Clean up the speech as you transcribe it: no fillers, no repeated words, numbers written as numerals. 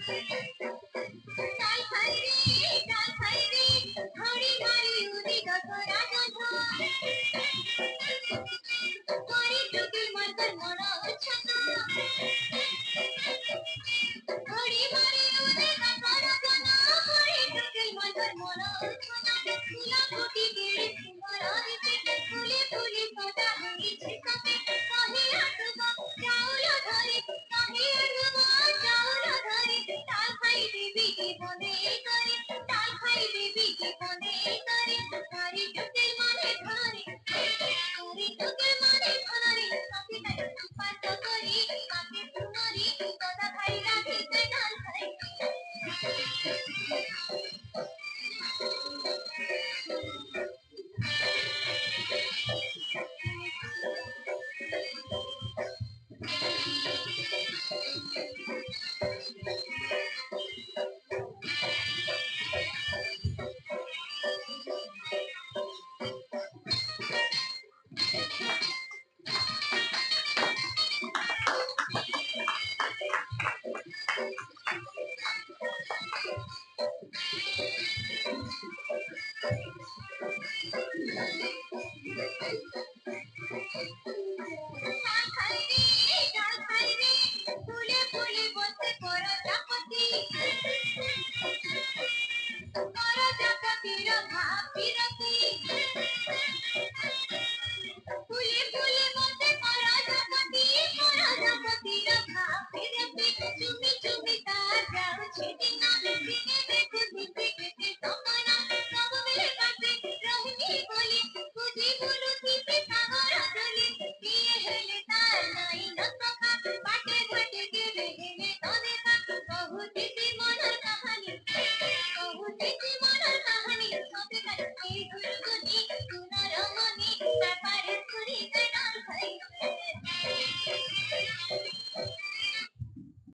ডাল খাই রে ডাল খাই রে ধরে ধরে উদিগত রাজধর করে চোখের মতন মন উচ্ছন্ন ঘড়ি মারি উদিগত রাজধর করে চোখের মতন মন উচ্ছন্ন ফুলা ফুটি কেড়ে সুন্দর দিতে ফুলে ফুলে ফোটা হয়েছে কবে কহে আসব চাউল ধরে কহে আসব চাউল ধরে ডাল খাই দেবী বনে করে ডাল খাই দেবী বনে করে তারি চোখের মানে ধরে তারি চোখের মানে ধরে কাকে তাই সম্পাদ করি কাকে সুমরি কথা ভাই রাখিতে ডাল খাই ডাল খাই রে ফুলে ফুলে বসে করো চাপতি